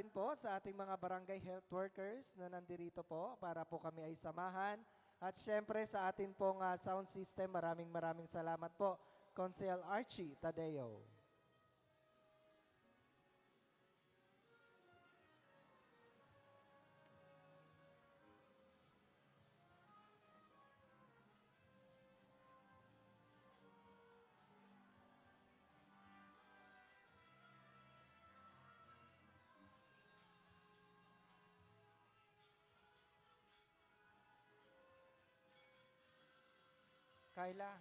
natin po sa ating mga barangay health workers na nandirito po para po kami ay samahan. At syempre sa atin pong sound system, maraming salamat po, Consel Archie Tadeo. Kyla.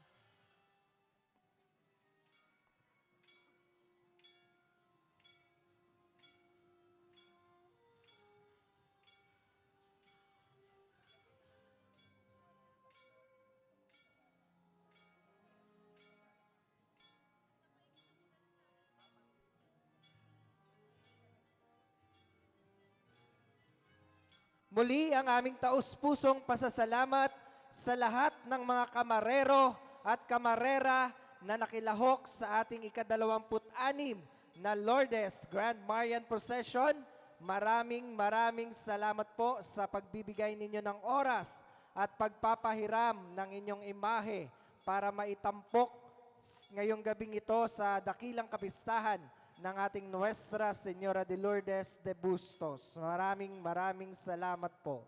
Muli ang aming taus-pusong pasasalamat sa lahat ng mga kamarero at kamarera na nakilahok sa ating ika-26 na Lourdes Grand Marian Procession. Maraming salamat po sa pagbibigay ninyo ng oras at pagpapahiram ng inyong imahe para maitampok ngayong gabing ito sa dakilang kapistahan ng ating Nuestra Señora de Lourdes de Bustos. Maraming salamat po.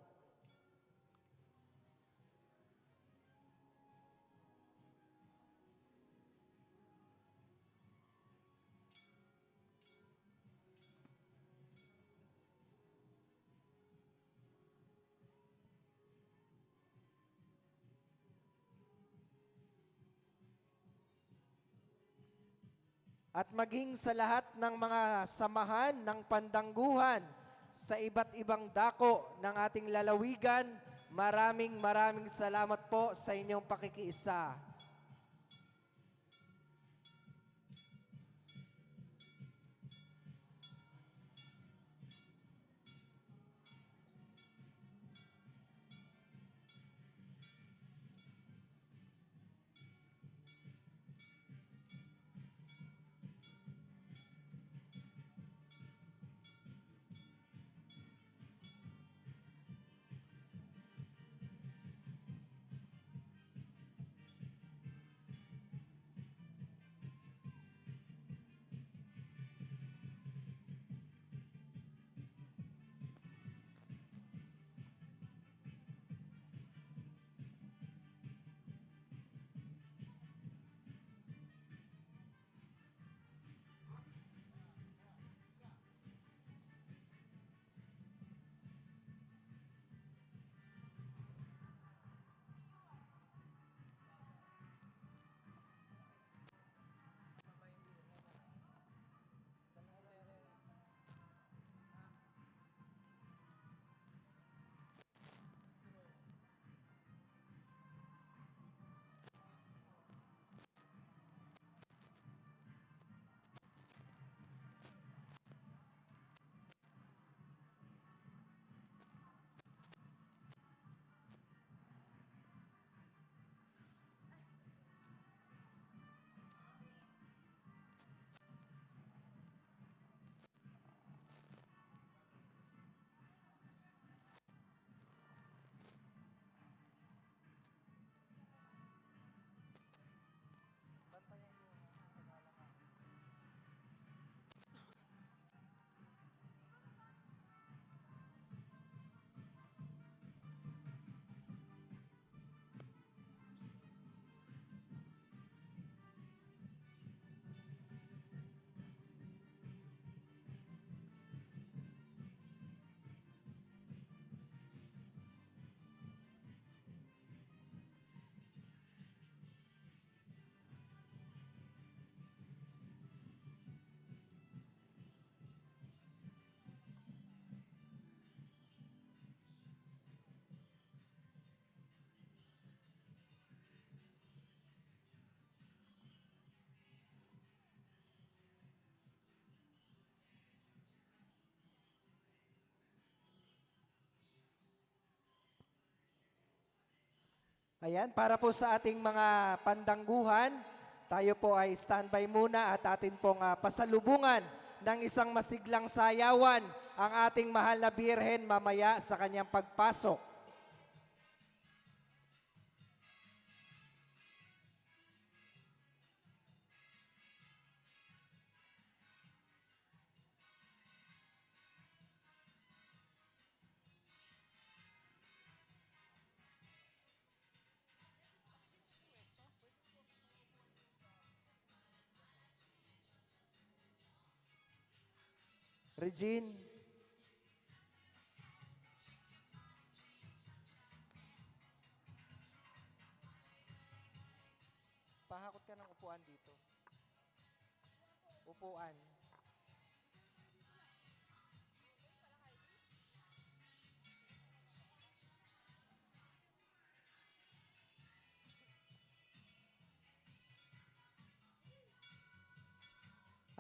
At maging sa lahat ng mga samahan ng pandangguhan sa iba't ibang dako ng ating lalawigan, maraming salamat po sa inyong pakikiisa. Ayan, para po sa ating mga pandangguhan, tayo po ay standby muna at atin pong pasalubungan ng isang masiglang sayawan ang ating mahal na Birhen mamaya sa kanyang pagpasok. Regine, pahakot ka ng upuan dito. Upuan.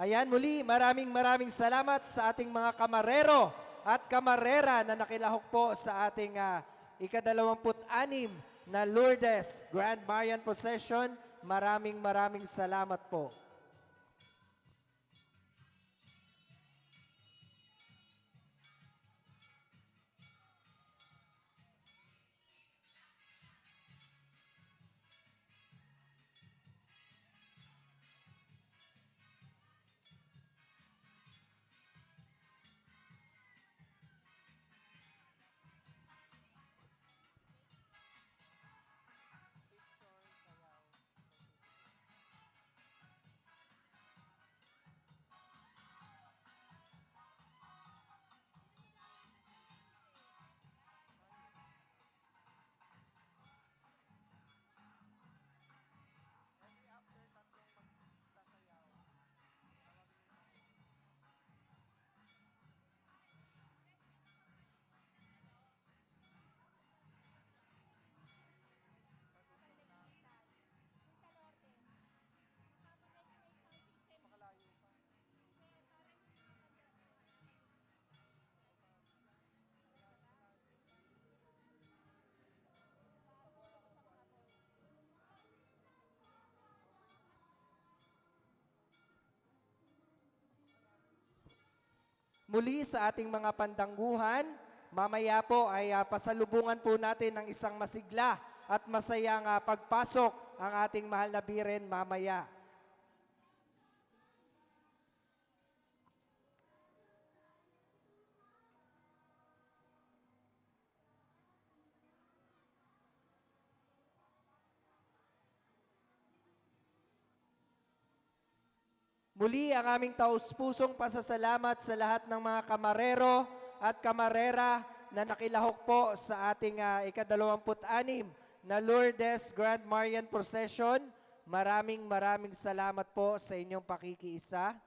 Ayan, muli, maraming salamat sa ating mga kamarero at kamarera na nakilahok po sa ating ika-26 na Lourdes Grand Marian Procession. Maraming salamat po. Muli sa ating mga pandangguhan, mamaya po ay pasalubungan po natin ng isang masigla at masayang pagpasok ang ating mahal na Birhen mamaya. Muli ang aming taus-pusong pasasalamat sa lahat ng mga kamarero at kamarera na nakilahok po sa ating ika-26 na Lourdes Grand Marian Procession. Maraming salamat po sa inyong pakikiisa.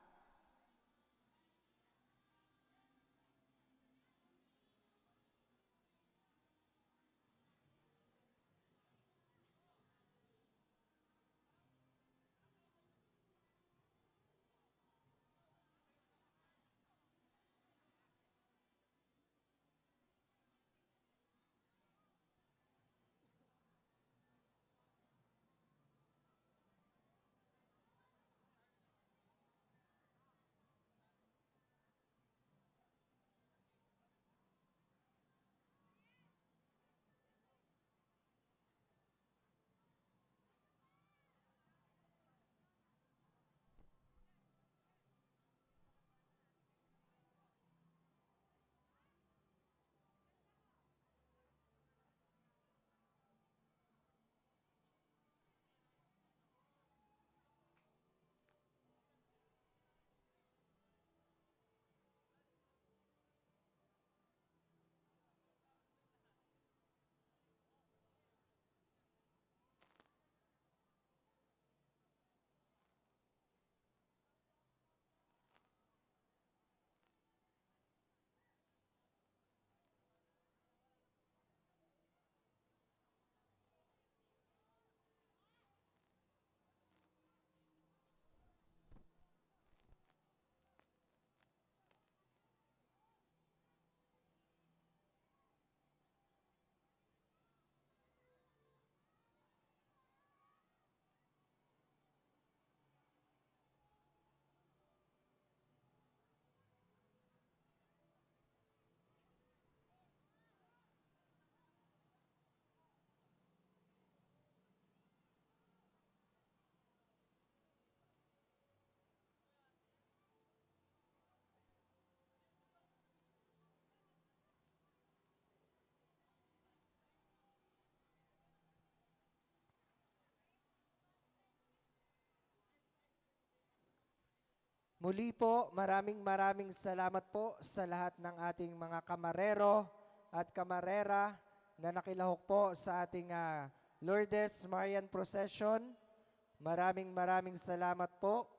Muli po, maraming salamat po sa lahat ng ating mga kamarero at kamarera na nakilahok po sa ating Lourdes Marian Procession. Maraming salamat po.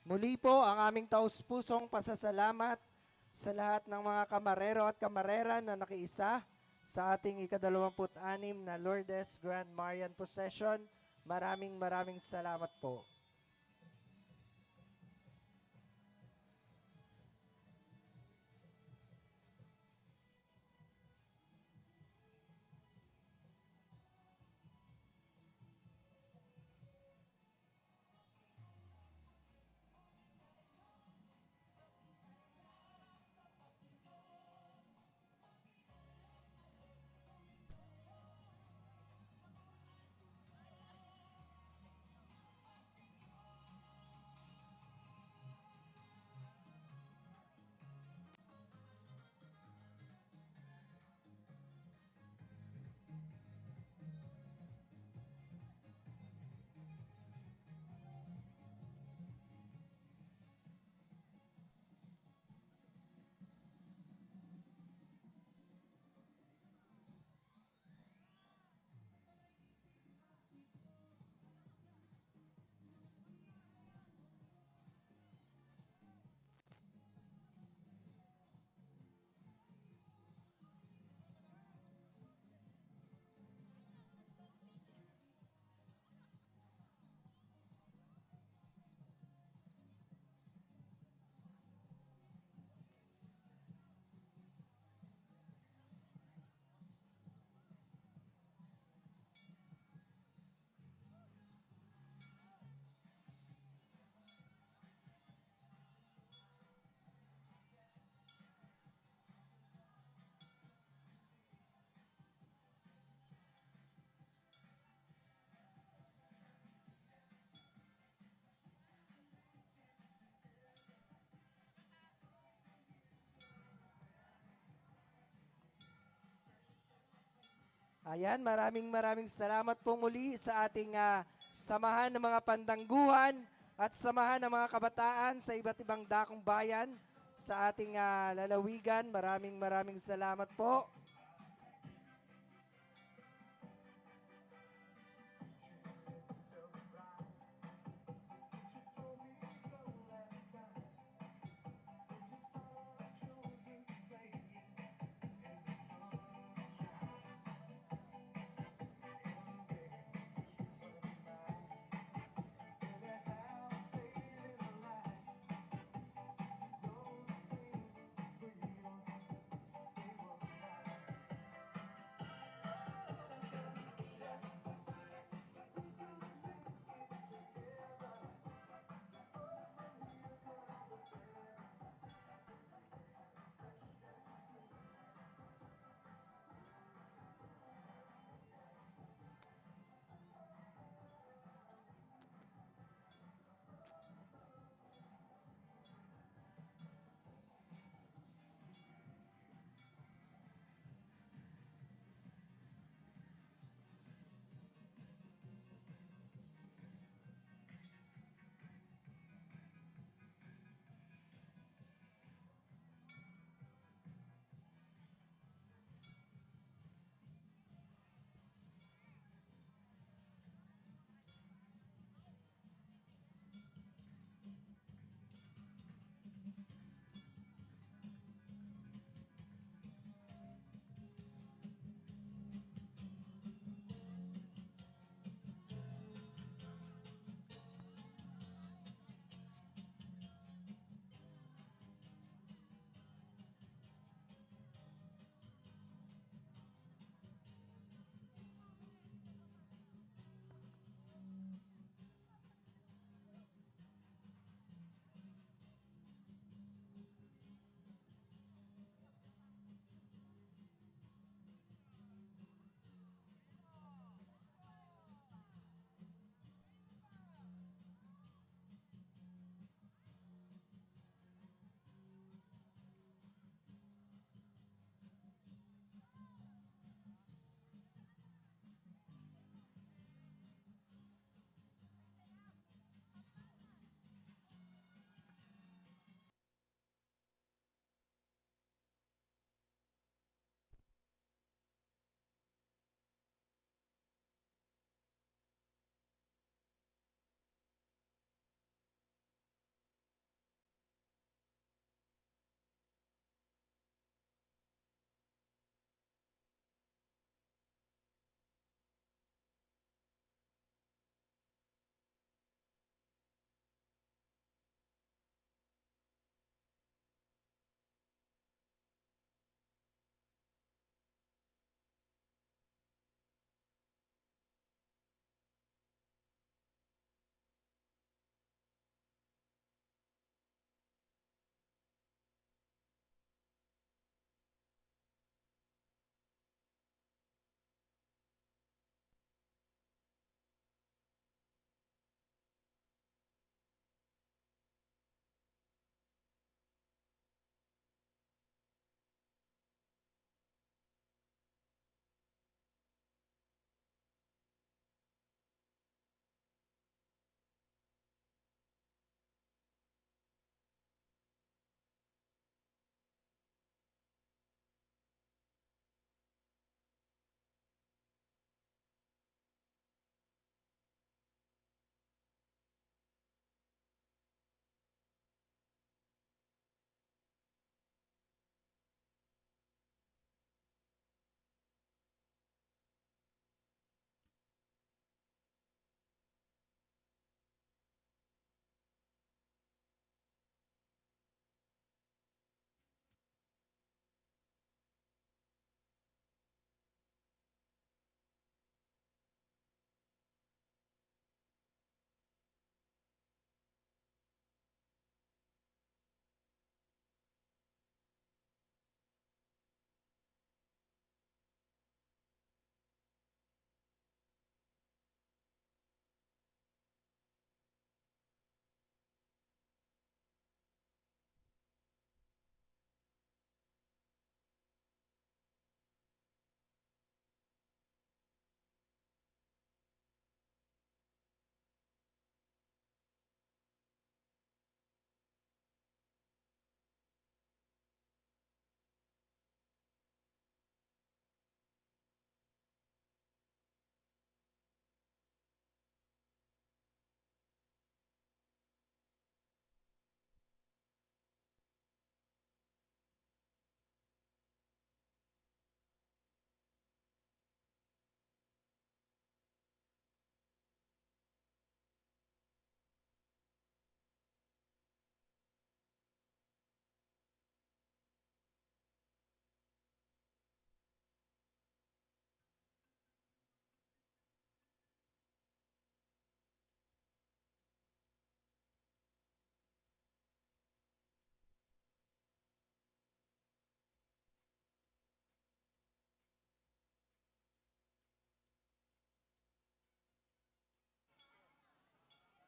Muli po ang aming taus-pusong pasasalamat sa lahat ng mga kamarero at kamarera na nakiisa sa ating ika-26 na Lourdes Grand Marian Procession. Maraming salamat po. Ayan, maraming salamat po muli sa ating samahan ng mga pandangguhan at samahan ng mga kabataan sa iba't ibang dakong bayan sa ating lalawigan. Maraming salamat po.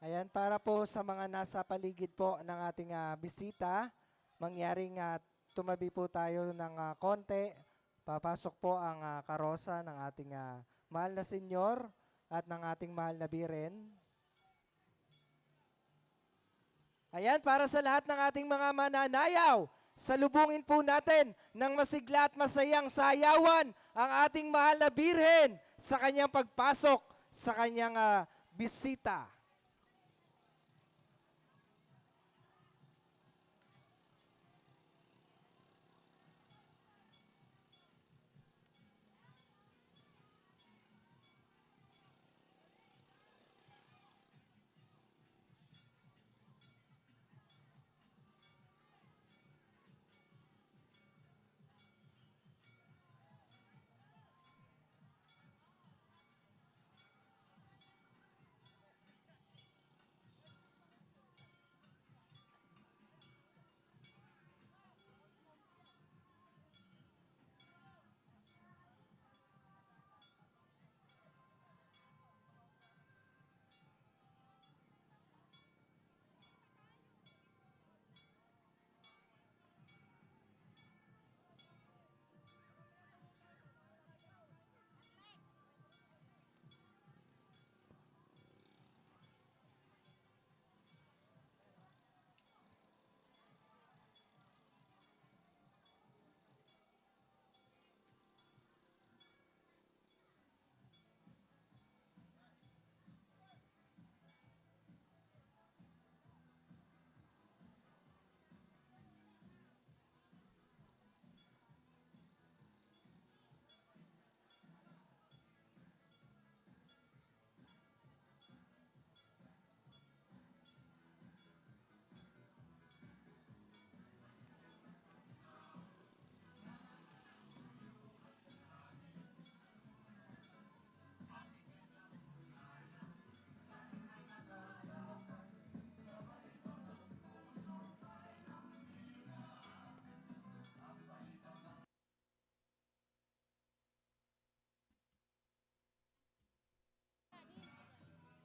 Ayan, para po sa mga nasa paligid po ng ating bisita, mangyaring tumabi po tayo ng konti. Papasok po ang karosa ng ating mahal na senyor at ng ating mahal na biren. Ayan, para sa lahat ng ating mga mananayaw, salubungin po natin ng masigla at masayang sayawan ang ating mahal na birhen sa kanyang pagpasok sa kanyang bisita.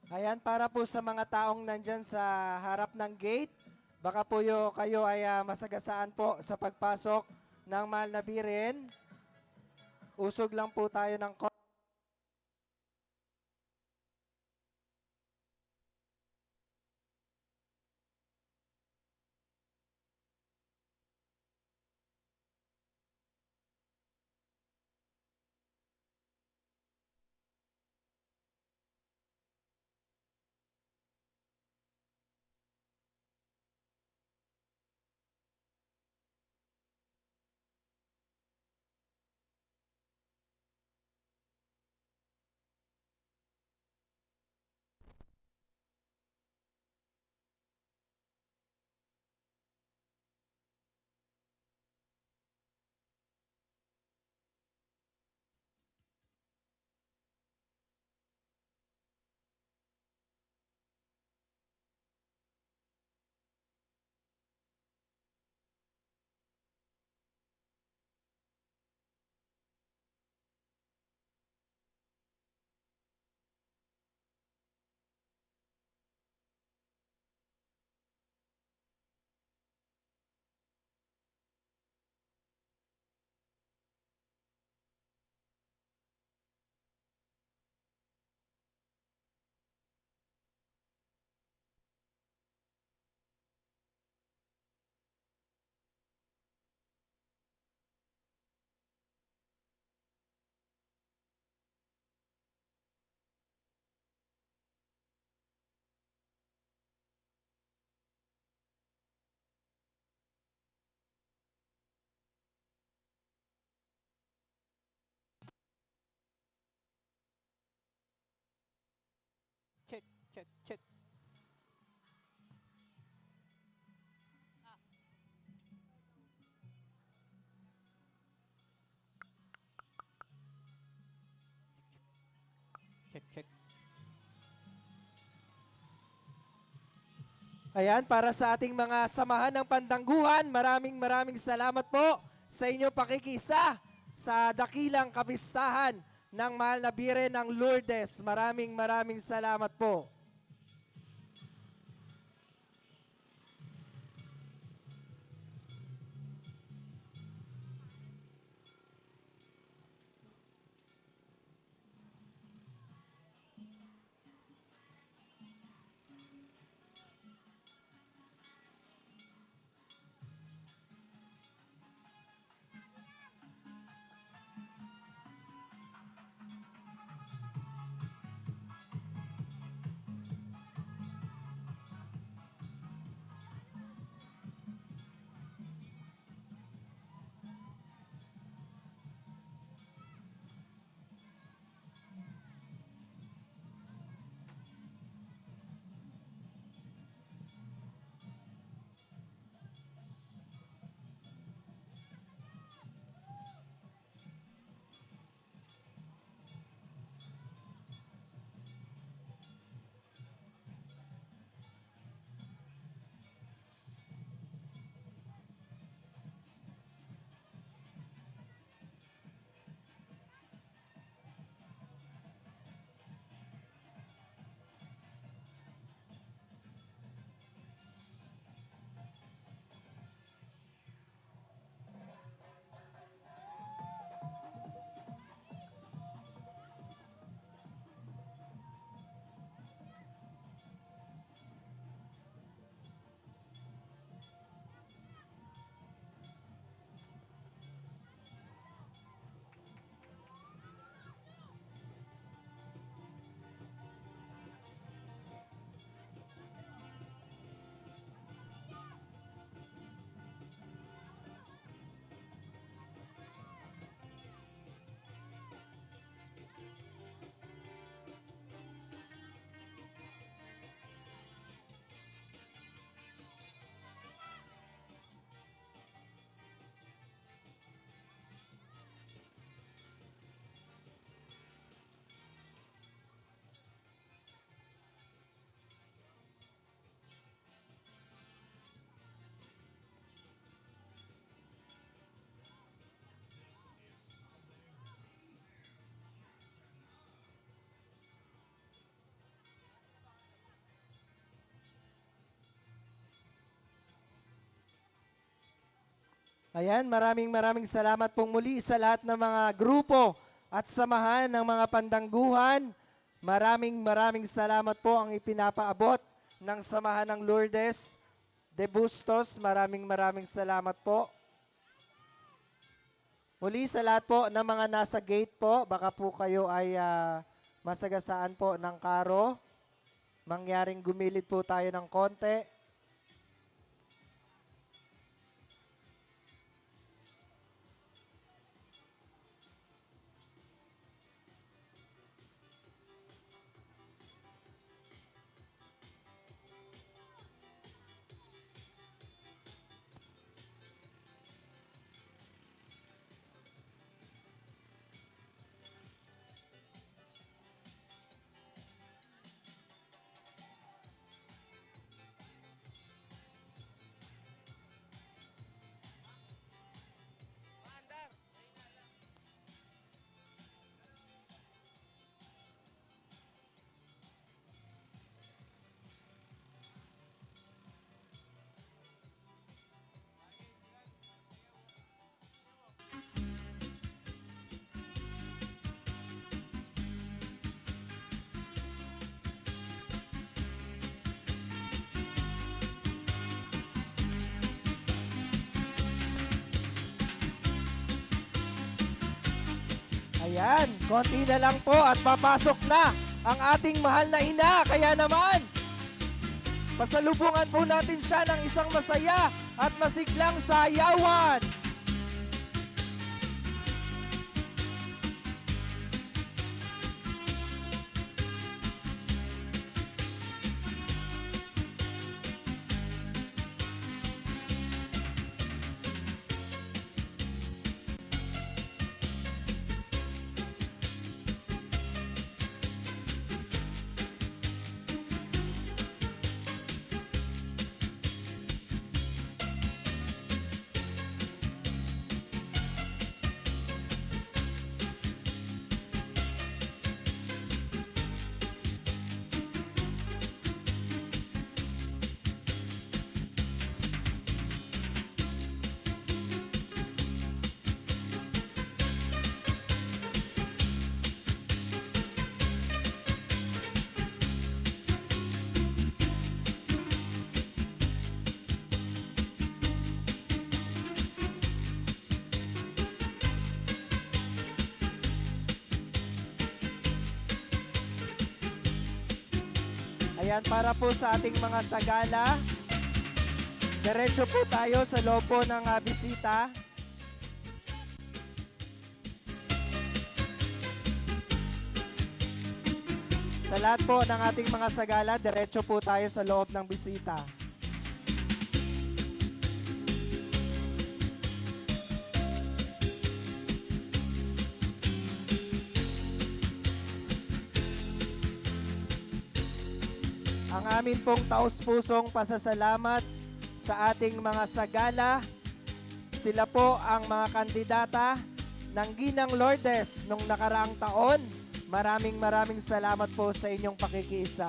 Ayan, para po sa mga taong nandyan sa harap ng gate, baka po kayo ay masagasaan po sa pagpasok ng mahal na birin. Usog lang po tayo ng check, check, check. Check, check. Ayan, para sa ating mga samahan ng pandangguhan, maraming salamat po sa inyong pakikisa sa dakilang kapistahan ng mahal na biren ng Lourdes. Maraming salamat po. Ayan, maraming salamat pong muli sa lahat ng mga grupo at samahan ng mga pandangguhan. Maraming salamat po ang ipinapaabot ng samahan ng Lourdes de Bustos. Maraming salamat po. Muli sa lahat po ng mga nasa gate po, baka po kayo ay masagasaan po ng karo. Mangyaring gumilid po tayo ng konti. Ayan, konti na lang po at papasok na ang ating mahal na ina. Kaya naman, pasalubungan po natin siya ng isang masaya at masiglang sayawan. Ayan, para po sa ating mga sagala, diretso po tayo sa loob po ng bisita. Sa lahat po ng ating mga sagala, diretso po tayo sa loob ng bisita. Ang amin pong taos-pusong pasasalamat sa ating mga sagala. Sila po ang mga kandidata ng Ginang Lourdes nung nakaraang taon. Maraming salamat po sa inyong pakikiisa.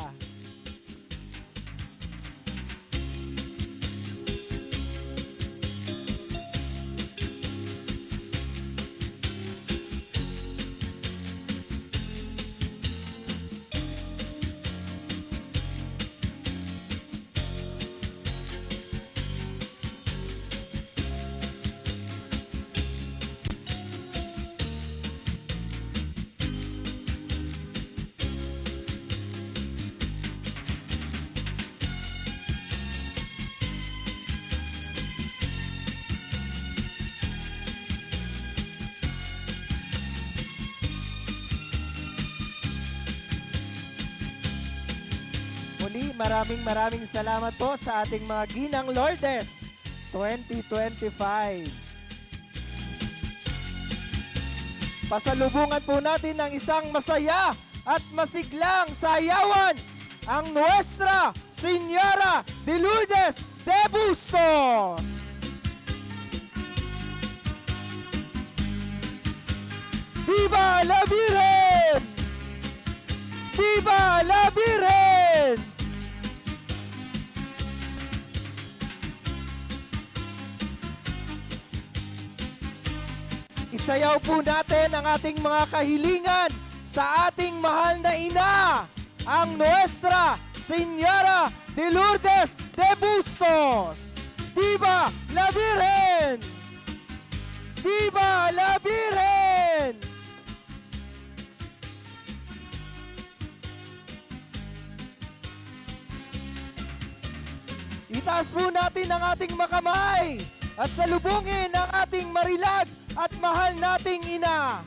Muli, maraming salamat po sa ating mga Ginang Lourdes 2025. Pasalubungan po natin ng isang masaya at masiglang sayawan, ang Nuestra Señora de Lourdes de Bustos. Viva la Virgen! Viva la Virgen! Isayaw po natin ang ating mga kahilingan sa ating mahal na ina, ang Nuestra Señora de Lourdes de Bustos. Viva la Virgen! Viva la Virgen! Itaas po natin ang ating makamay at salubungin ang ating marilag at mahal nating ina.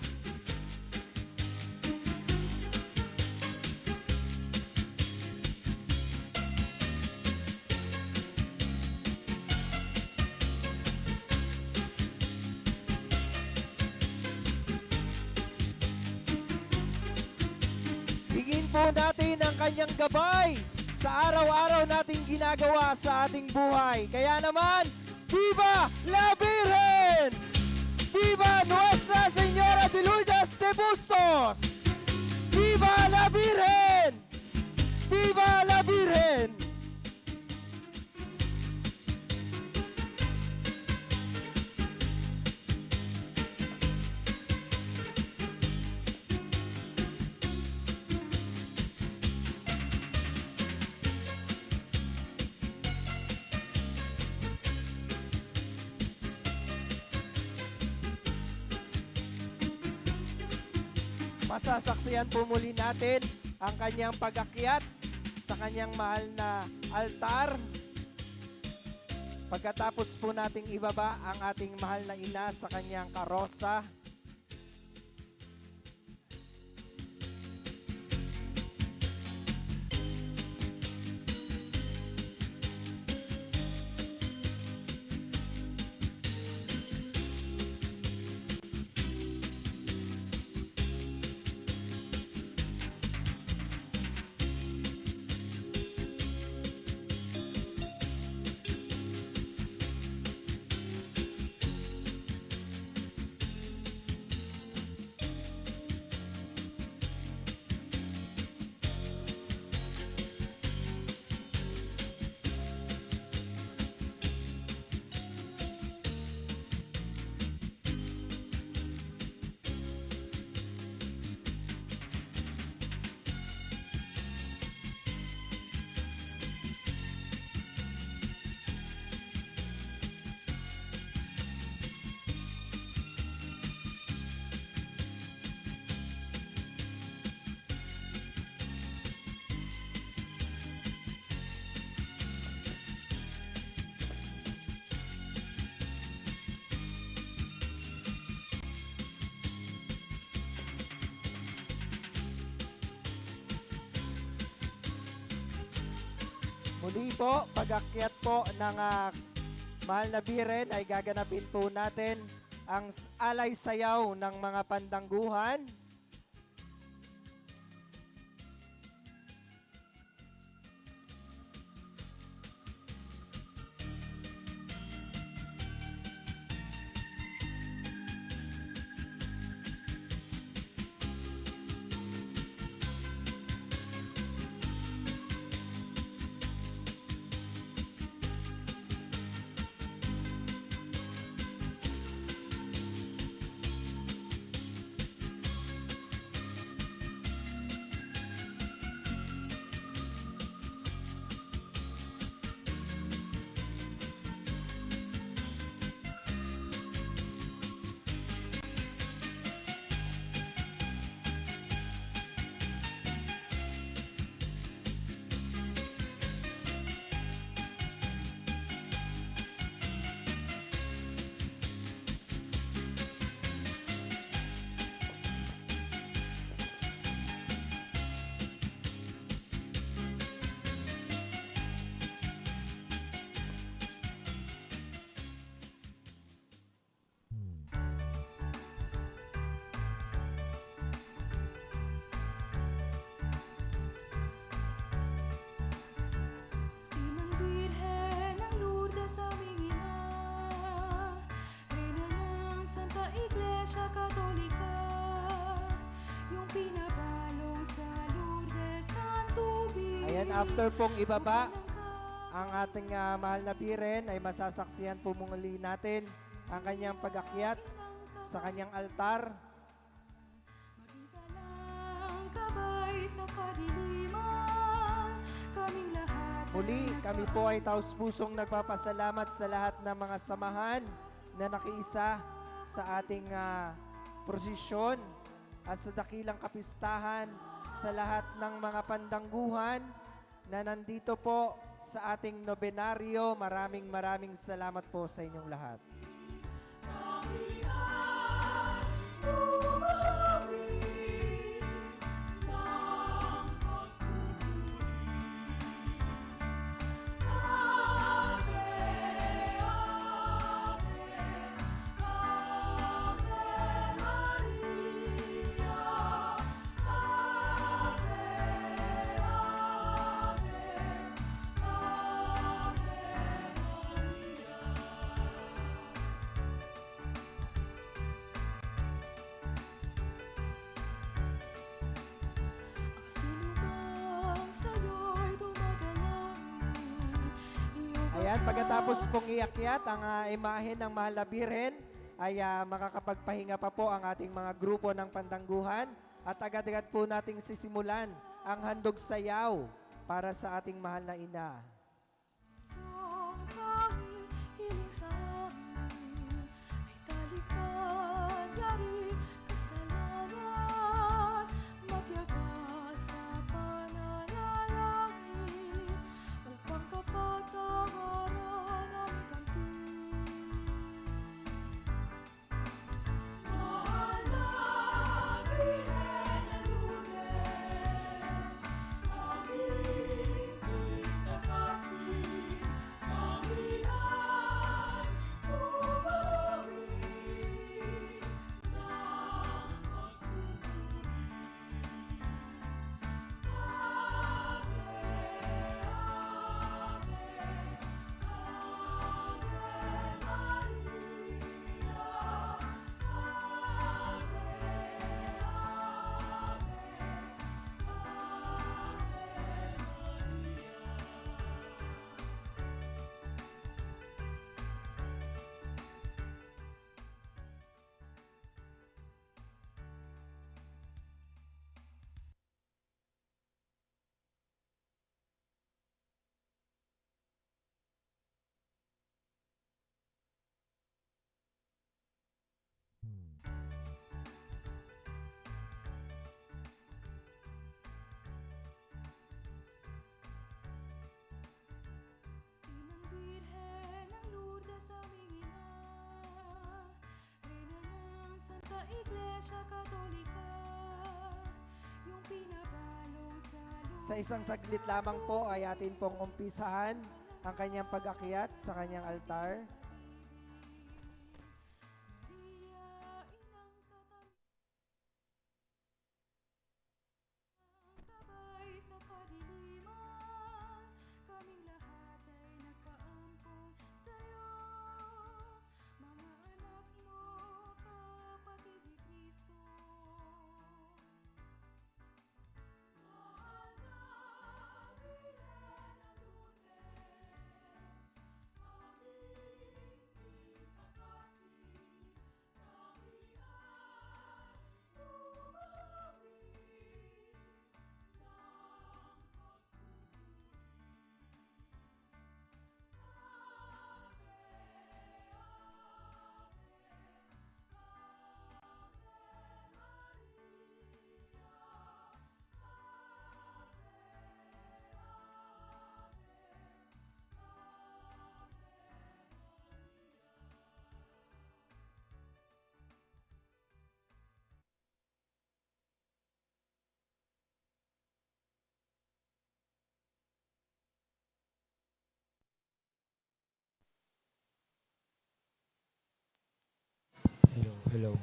Hingin po natin ang kanyang gabay sa araw-araw nating ginagawa sa ating buhay. Kaya naman, Viva la Virgen! Viva Nuestra Señora de Lourdes de Bustos! Viva la Virgen! Viva la Virgen! Masasaksihan po muli natin ang kanyang pag-akyat sa kanyang mahal na altar. Pagkatapos po nating ibaba ang ating mahal na ina sa kanyang karosa. Muli po, pag-akyat po ng mahal na Birhen ay gaganapin po natin ang alay sayaw ng mga pandangguhan. Ayan, after pong ibaba ang ating mahal na Birhen ay masasaksihan po muli natin ang kanyang pag-akyat sa kanyang altar. Magdalang gabay sa kadiliman, kaming lahat Muli, kami po ay taus-pusong nagpapasalamat sa lahat ng mga samahan na nakiisa sa ating prosesyon at sa dakilang kapistahan, sa lahat ng mga pandangguhan na nandito po sa ating nobenaryo. Maraming salamat po sa inyong lahat. Ayan, pagkatapos pong iakyat ang imahe ng Mahal na Birhen, ay makakapagpahinga pa po ang ating mga grupo ng pandangguhan at agad-agad po nating sisimulan ang handog sayaw para sa ating mahal na ina. Inang Birhen ng Lourdes aming ina, Reyna ng Santa Iglesia Katolika, yung pinabalong sa Sa isang saglit lamang po ay atin pong umpisahan ang kanyang pag-akyat sa kanyang altar. Maria, inang gabay sa kadiliman, kaming lahat ay nagpaampong sa'yo. Mga anak mo, kapatid ni Cristo. Mahal na Birhen ng Lourdes, aming pinakasing, kami ay tumawi Hello.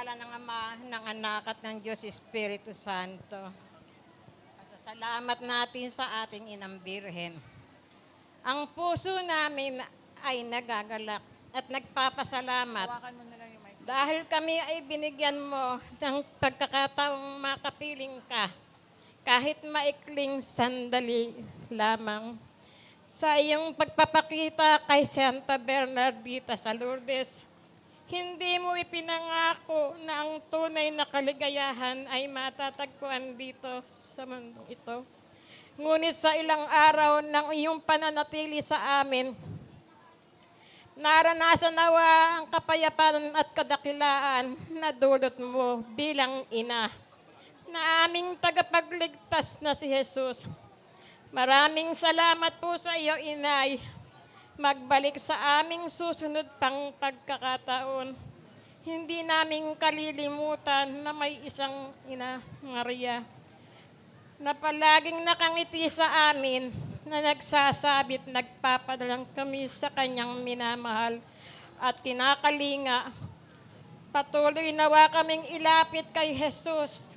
ngalan ng Ama, ng Anak at ng Diyos Espiritu Santo. Pasasalamat natin sa ating Inang Birhen. Ang puso namin ay nagagalak at nagpapasalamat dahil kami ay binigyan mo ng pagkakataong makapiling ka kahit maikling sandali lamang. Sa iyong pagpapakita kay Santa Bernardita sa Lourdes, hindi mo ipinangako na ang tunay na kaligayahan ay matatagpuan dito sa mundong ito. Ngunit sa ilang araw ng iyong pananatili sa amin, naranasan nawa ang kapayapaan at kadakilaan na dulot mo bilang ina na aming tagapagligtas na si Jesus. Maraming salamat po sa iyo, Inay. Magbalik sa aming susunod pang pagkakataon. Hindi namin kalilimutan na may isang ina, Maria, na palaging nakangiti sa amin, na nagsasabit nagpapadalang kami sa kanyang minamahal at kinakalinga. Patuloy nawa kaming ilapit kay Jesus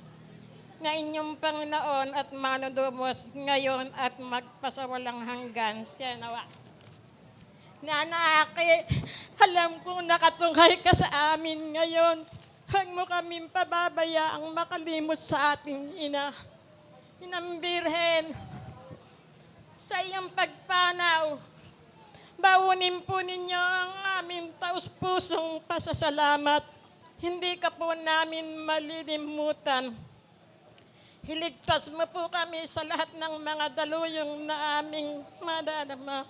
na inyong Panginoon at Manudumos ngayon at magpasawalang hanggan. Siya nawa. Nanaki, alam kong nakatunghay ka sa amin ngayon. Huwag mo kaming pababayaang makalimot sa ating ina. Inang Birhen, sa iyong pagpanaw, baunin po ninyo ang aming taus-pusong pasasalamat. Hindi ka po namin malilimutan. Hiligtas mo po kami sa lahat ng mga daluyong na aming madadama.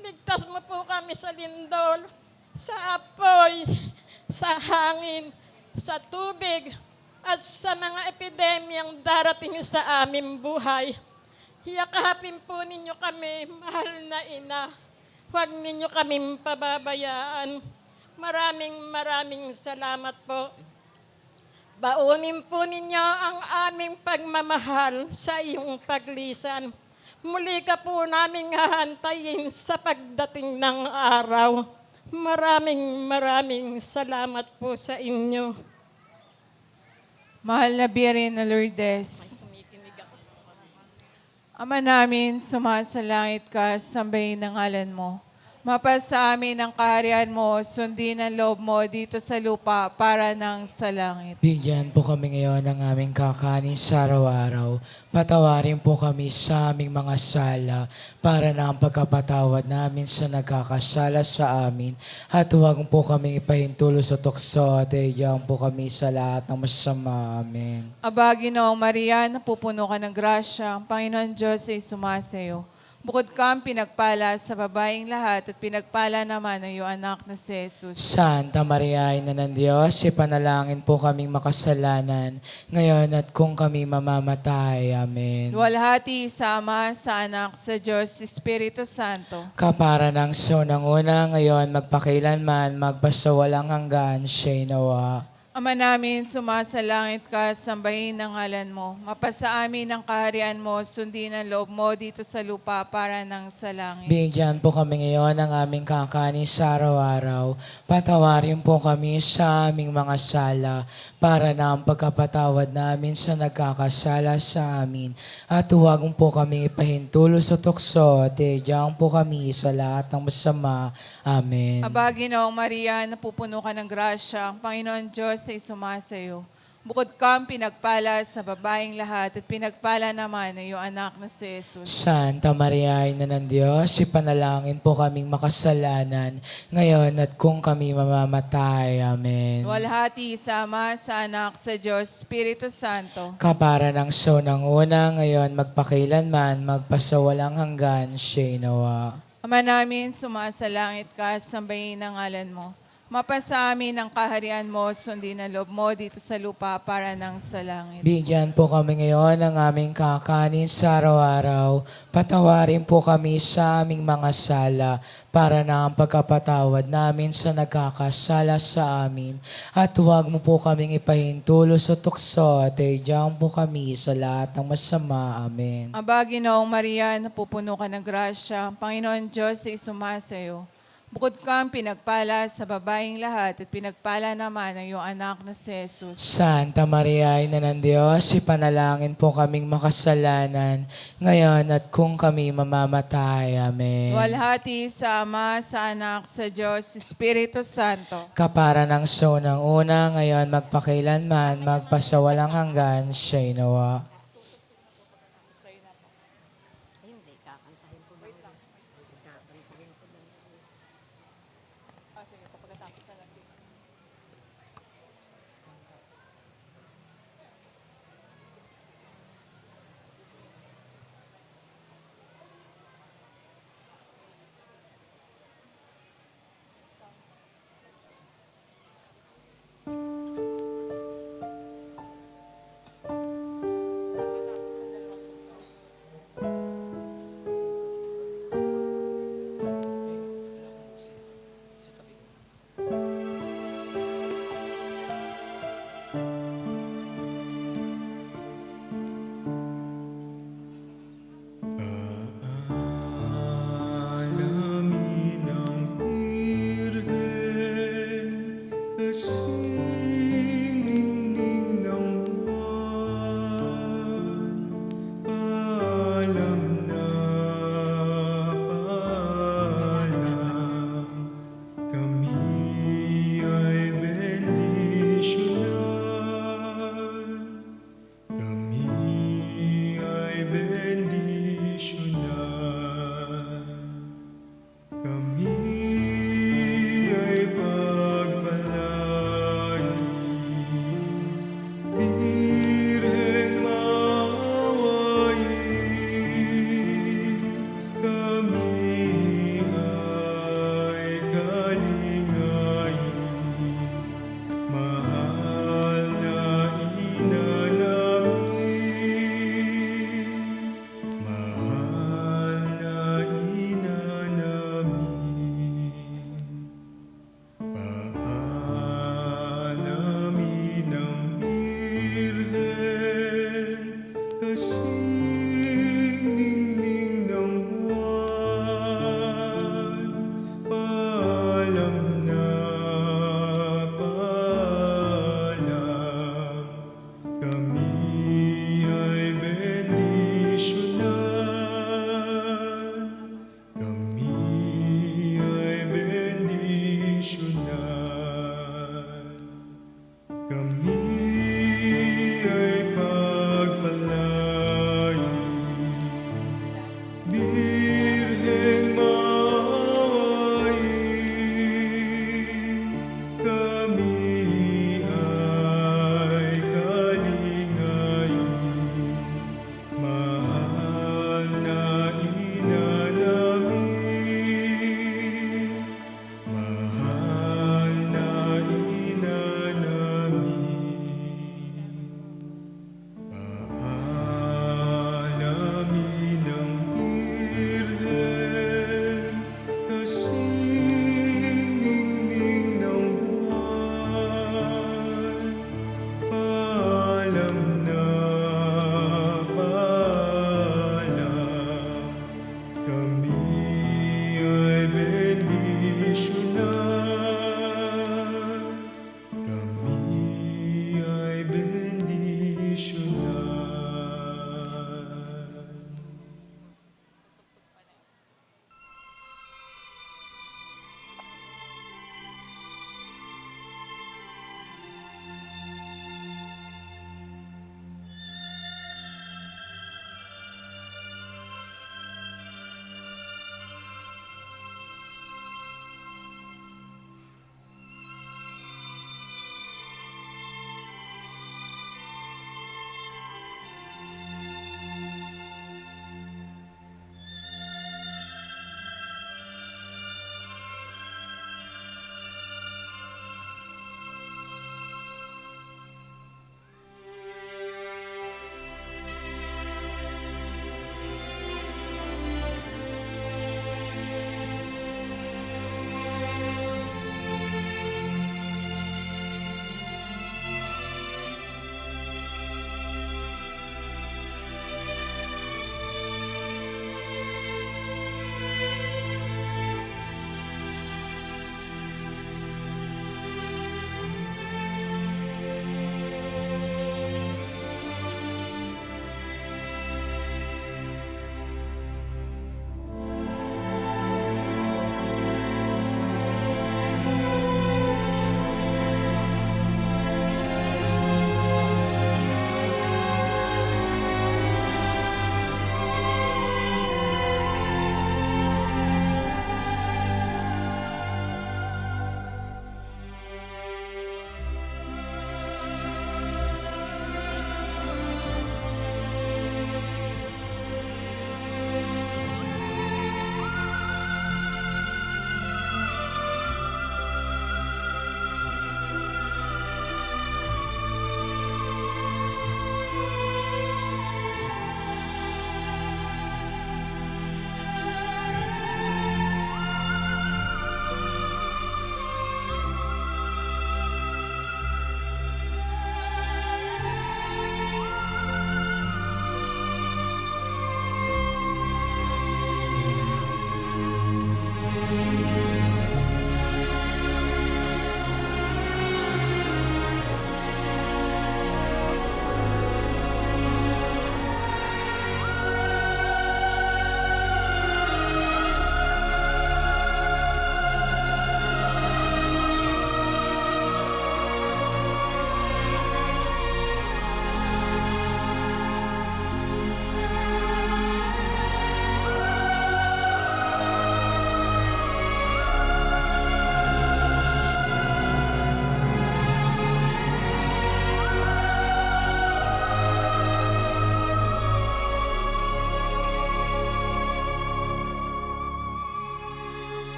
Ligtas mo po kami sa lindol, sa apoy, sa hangin, sa tubig, at sa mga epidemyang darating sa aming buhay. Yakapin po ninyo kami, mahal na ina. Huwag ninyo kaming pababayaan. Maraming salamat po. Baunin po ninyo ang aming pagmamahal sa iyong paglisan. Muli ka po naming hahantayin sa pagdating ng araw. Maraming salamat po sa inyo. Mahal na Birhen na Lourdes, Ama namin, sumasalangit ka, sambahin ang ngalan mo. Mapasa amin ang kaharian mo, sundin ang loob mo dito sa lupa para nang sa langit. Bigyan po kami ngayon ng aming kakanin sa araw-araw. Patawarin po kami sa aming mga sala para na ang pagkapatawad namin sa nagkakasala sa amin. At huwag po kami ipahintulo sa tukso at iyan po kami sa lahat ng masama. Amen. Aba, Ginoong Maria, napupuno ka ng grasya, ang Panginoon Diyos ay sumasayo. Bukod kang pinagpala sa babaeng lahat at pinagpala naman ang iyong anak na si Jesus. Santa Maria, Ina ng Diyos, ipanalangin po kaming makasalanan, ngayon at kung kami mamamatay. Amen. Luwalhati sa Ama, sa Anak, sa Diyos, Espiritu Santo. Kapara ng unang una, ngayon magpakailanman, magpasawalang hanggan, siya'y nawa. Ama namin, sumasalangit ka, sambahin ang ngalan mo. Mapasa amin ang kaharian mo, sundin ang loob mo dito sa lupa para nang sa langit. Bigyan po kami ngayon ng aming kakanin sa araw-araw. Patawarin po kami sa aming mga sala para na ang pagkapatawad namin sa nagkakasala sa amin. At huwag po kami ipahintulo sa tukso at diyan po kami sa lahat ng masama. Amen. Aba, Ginoong Maria, napupuno ka ng grasya, ang Panginoon Diyos ay sumasayo. Bukod kang pinagpala sa babaeng lahat at pinagpala naman ang iyong anak na si Jesus. Santa Maria, Ina ng Diyos, ipanalangin po kaming makasalanan, ngayon at kung kami mamamatay. Amen. Luwalhati sa Ama, sa Anak, sa Diyos, Espiritu Santo. Kapara ng unang una, ngayon magpakailanman, magpasawalang hanggan, siya'y nawa. Ama namin, sumasalangit ka, sambahin ang ngalan mo. Mapasa amin ang kaharian mo, sundin ang loob mo dito sa lupa para nang sa langit. Bigyan po kami ngayon ng aming kakanin sa araw-araw. Patawarin po kami sa aming mga sala para na ang pagkapatawad namin sa nagkakasala sa amin. At huwag mo po kaming ipahintulo sa tukso at diyan po kami sa lahat ng masama. Amen. Aba, Ginoong Maria, napupuno ka ng grasya, ang Panginoon Diyos ay sumasayo. Bukod kang pinagpala sa babaeng lahat at pinagpala naman ang iyong anak na si Jesus. Santa Maria, Ina ng Diyos, ipanalangin po kaming makasalanan, ngayon at kung kami mamamatay. Amen. Walhati sa Ama, sa Anak, sa Diyos, Espiritu Santo. Kapara ng unang una, ngayon magpakailanman, magpasawalang hanggan, siya'y nawa. Alamin ang Birhen, kasing ningning ng buwan. Paalam na paalam, kami ay bendisyonan. Kami ay bendisyonan. Kami ay pagpalain. Birheng maawain. Kami ay kalingain. Mahal na ina namin, mahal na ina namin, paalamin ang Birhen, kasing ningning ng buwan. Paalam na paalam, kami ay bendisyonan. Kami ay bendisyonan. Kami ay pagpalain. Birheng maawain. Kami ay kalingain. Mahal na ina namin, mahal na ina namin.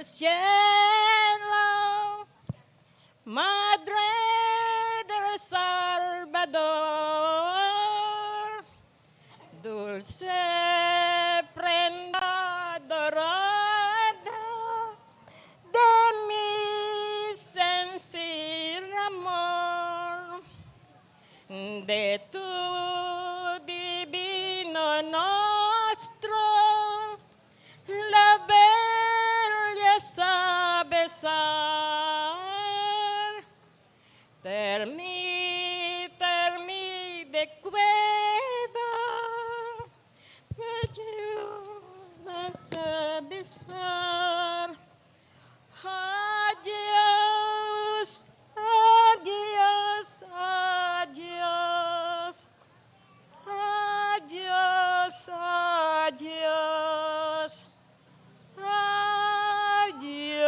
cielo, Madre del Salvador, dulce prenda dorada de mi sensible amor, de tu divino nostro, la belleza besar, termi de cueva, me ayudas a besar. Adiós, adiós, adiós. Adiós, adiós. Adiós.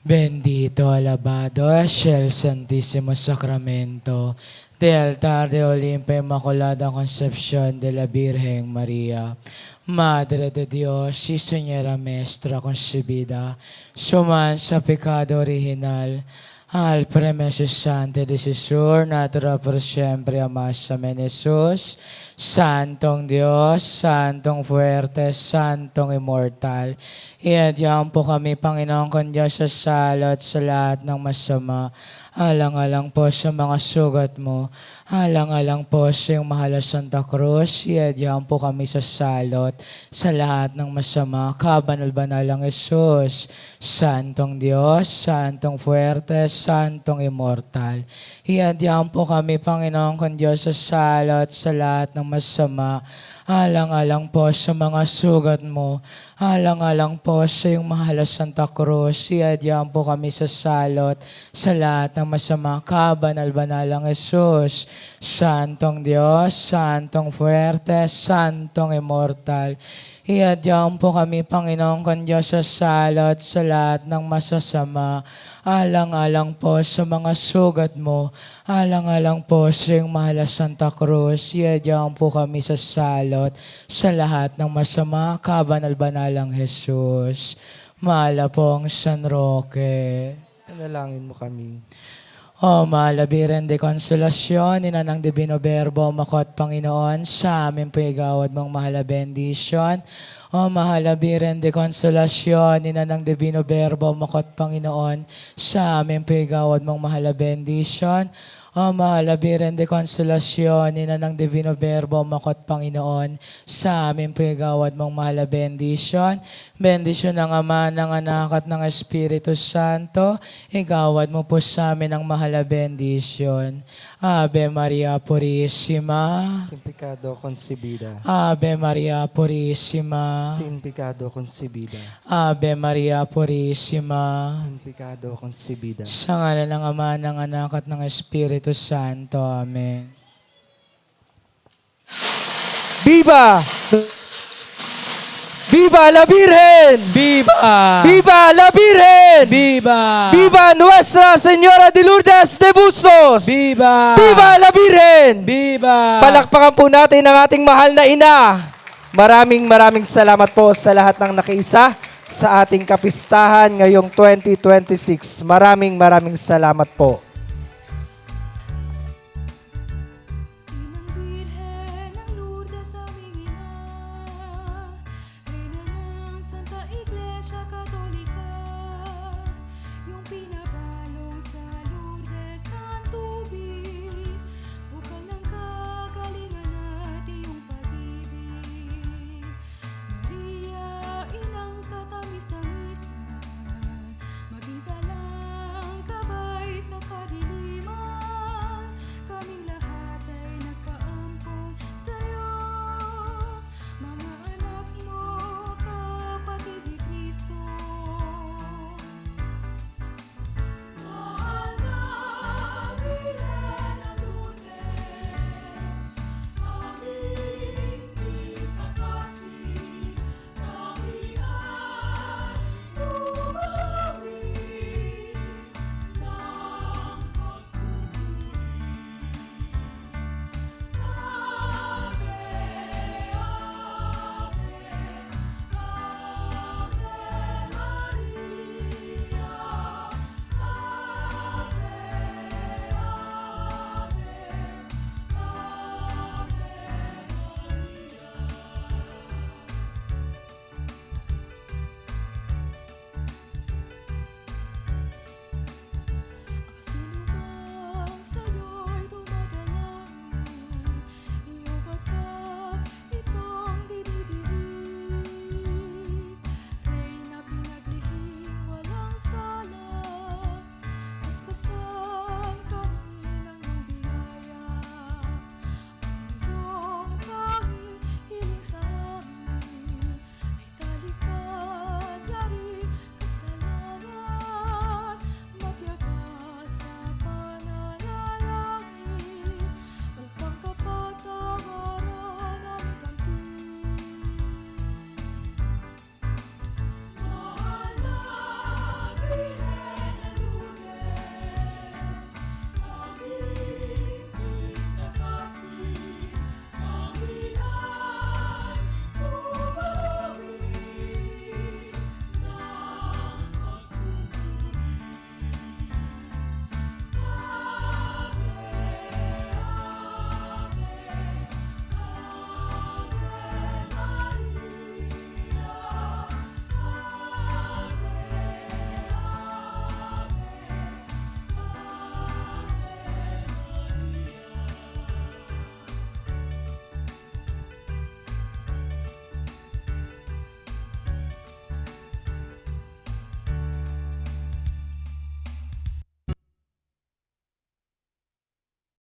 Bendito, alabado es el Santísimo Sacramento del altar de Olimpia Inmaculada Concepción de la Virgen María, Madre de Dios y Señora Maestra concebida, suman sa pecado original, al premeso santo de Jesús, natura por siempre amasamen Jesús, Santong Diyos, Santong fuerte, Santong immortal. Iadyan po kami, Panginoon, kung Diyos sa sala at sa lahat ng masama. Alang-alang po sa mga sugat mo. Alang-alang po sa iyong mahal na Santa Cruz. Iadyan po kami sa salot sa lahat ng masama. Kabanal-banalang Jesus, Santong Diyos, Santong fuerte, Santong immortal. Iadyan po kami, Panginoon, kung Diyos sa salot sa lahat ng masama. Alang-alang po sa mga sugat mo. Alang-alang po sa iyong mahal na Santa Cruz. Iadyan po kami sa salot sa lahat ng masama. Kabanal-banalang Jesus, Santong Diyos, Santong fuerte, Santong immortal. Iadyan po kami, Panginoon, kung Diyos sa salot sa lahat ng masasama. Alang-alang po sa mga sugat mo. Alang-alang po sa iyong mahal na Santa Cruz. Iadyan po kami sa salot sa lahat ng masama. Kabanal-banalang Jesus, mahal pong San Roque. Panalangin mo kami. O malabiren de konsolasyon, inanang Divino Verbo, makot Panginoon, sa amin po igawad mong mahal na bendisyon. O mahalabiren de konsolasyon, inanang Divino Verbo, makot Panginoon, sa amin po igawad mong mahal na bendisyon. O mahalabiren de konsolasyon, inanang Divino Verbo, makot Panginoon, sa amin po igawad mong mahal na bendisyon. Bendisyon ng Ama, ng Anak at ng Espiritu Santo, igawad mo po sa amin ang mahal na bendisyon. Ave Maria Purísima. Sin pecado concebida. Ave Maria Purísima. Sin pecado concebida. Ave Maria Purísima. Sin pecado concebida. Sa ngalan ng Ama, ng Anak at ng Espiritu Santo. Amen. Viva! Viva la Virgen! Viva! Viva la Virgen! Viva! Viva Nuestra Señora de Lourdes de Bustos! Viva! Viva la Virgen! Viva! Palakpakan po natin ang ating mahal na ina. Maraming salamat po sa lahat ng nakiisa sa ating kapistahan ngayong 2026. Maraming salamat po.